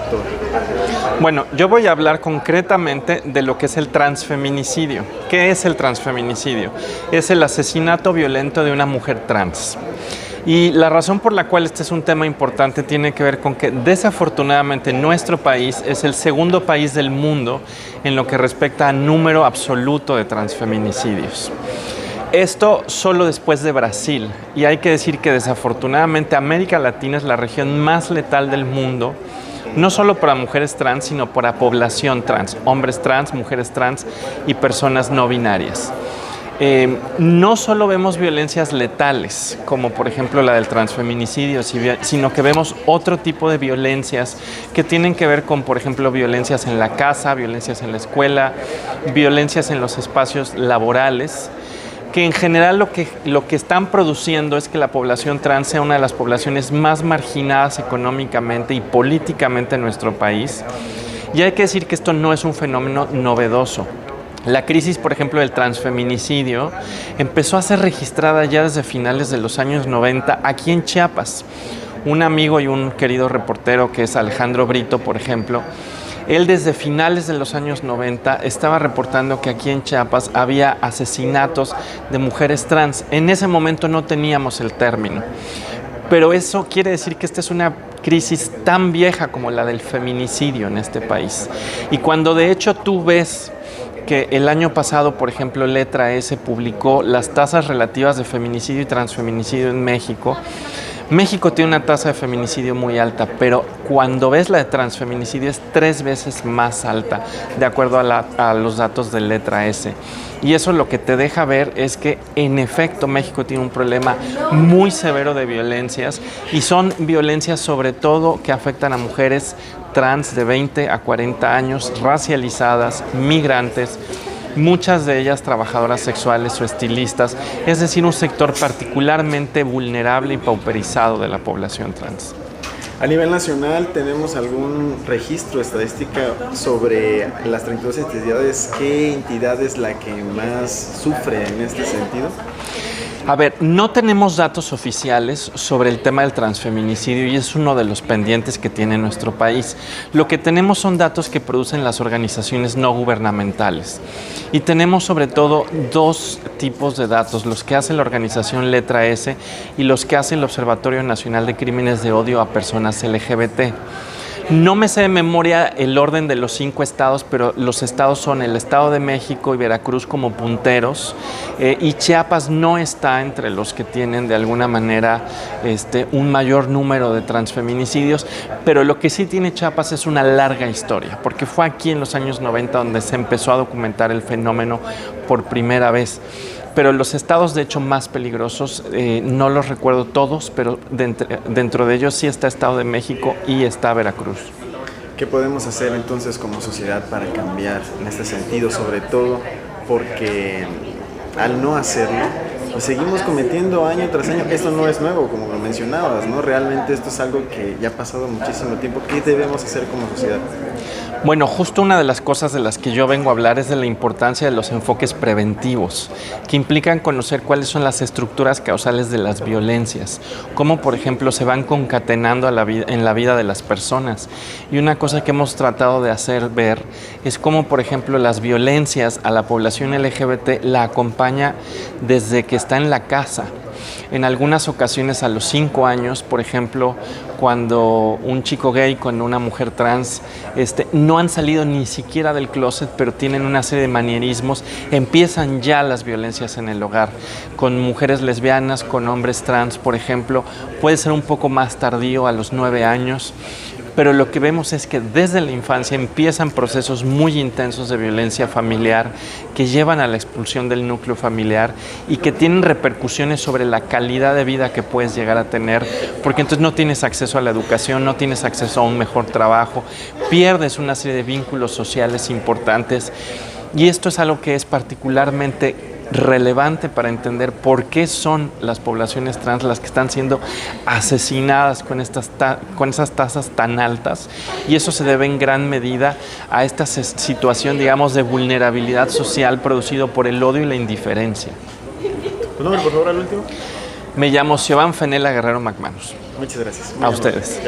factor? Bueno, yo voy a hablar concretamente de lo que es el transfeminicidio. ¿Qué es el transfeminicidio? Es el asesinato violento de una mujer trans. Y la razón por la cual este es un tema importante tiene que ver con que desafortunadamente nuestro país es el segundo país del mundo en lo que respecta a número absoluto de transfeminicidios. Esto solo después de Brasil, y hay que decir que desafortunadamente América Latina es la región más letal del mundo, no solo para mujeres trans, sino para población trans, hombres trans, mujeres trans y personas no binarias. No solo vemos violencias letales, como por ejemplo la del transfeminicidio, sino que vemos otro tipo de violencias que tienen que ver con, por ejemplo, violencias en la casa, violencias en la escuela, violencias en los espacios laborales, que en general lo que están produciendo es que la población trans sea una de las poblaciones más marginadas económicamente y políticamente en nuestro país. Y hay que decir que esto no es un fenómeno novedoso. La crisis, por ejemplo, del transfeminicidio empezó a ser registrada ya desde finales de los años 90 aquí en Chiapas. Un amigo y un querido reportero que es Alejandro Brito, por ejemplo, él desde finales de los años 90 estaba reportando que aquí en Chiapas había asesinatos de mujeres trans. En ese momento no teníamos el término, pero eso quiere decir que esta es una crisis tan vieja como la del feminicidio en este país. Y cuando de hecho tú ves que el año pasado, por ejemplo, Letra S publicó las tasas relativas de feminicidio y transfeminicidio en México. México tiene una tasa de feminicidio muy alta, pero cuando ves la de transfeminicidio es 3 veces más alta, de acuerdo a los datos de Letra S. Y eso lo que te deja ver es que, en efecto, México tiene un problema muy severo de violencias, y son violencias sobre todo que afectan a mujeres trans de 20 a 40 años, racializadas, migrantes, muchas de ellas trabajadoras sexuales o estilistas, es decir, un sector particularmente vulnerable y pauperizado de la población trans. A nivel nacional, ¿tenemos algún registro, estadística sobre las 32 entidades? ¿Qué entidad es la que más sufre en este sentido? A ver, no tenemos datos oficiales sobre el tema del transfeminicidio y es uno de los pendientes que tiene nuestro país. Lo que tenemos son datos que producen las organizaciones no gubernamentales. Y tenemos sobre todo 2 tipos de datos, los que hace la organización Letra S y los que hace el Observatorio Nacional de Crímenes de Odio a Personas LGBT. No me sé de memoria el orden de los 5 estados, pero los estados son el Estado de México y Veracruz como punteros, y Chiapas no está entre los que tienen de alguna manera un mayor número de transfeminicidios, pero lo que sí tiene Chiapas es una larga historia, porque fue aquí en los años 90 donde se empezó a documentar el fenómeno por primera vez. Pero los estados, de hecho, más peligrosos, no los recuerdo todos, pero dentro de ellos sí está Estado de México y está Veracruz. ¿Qué podemos hacer entonces como sociedad para cambiar en este sentido? Sobre todo porque al no hacerlo, pues seguimos cometiendo año tras año. Esto no es nuevo, como lo mencionabas, ¿no? Realmente esto es algo que ya ha pasado muchísimo tiempo. ¿Qué debemos hacer como sociedad? Bueno, justo una de las cosas de las que yo vengo a hablar es de la importancia de los enfoques preventivos, que implican conocer cuáles son las estructuras causales de las violencias, cómo, por ejemplo, se van concatenando en la vida de las personas. Y una cosa que hemos tratado de hacer ver es cómo, por ejemplo, las violencias a la población LGBT la acompaña desde que está en la casa. En algunas ocasiones a los 5 años, por ejemplo, cuando un chico gay con una mujer trans no han salido ni siquiera del closet, pero tienen una serie de manierismos, empiezan ya las violencias en el hogar. Con mujeres lesbianas, con hombres trans, por ejemplo, puede ser un poco más tardío, a los 9 años. Pero lo que vemos es que desde la infancia empiezan procesos muy intensos de violencia familiar que llevan a la expulsión del núcleo familiar y que tienen repercusiones sobre la calidad de vida que puedes llegar a tener, porque entonces no tienes acceso a la educación, no tienes acceso a un mejor trabajo, pierdes una serie de vínculos sociales importantes, y esto es algo que es particularmente relevante para entender por qué son las poblaciones trans las que están siendo asesinadas con esas tasas tan altas, y eso se debe en gran medida a esta situación, digamos, de vulnerabilidad social producido por el odio y la indiferencia. ¿Tu nombre, por favor, al último? Me llamo Siobhan Fenela Guerrero McManus. Muchas gracias. A ustedes. Gracias.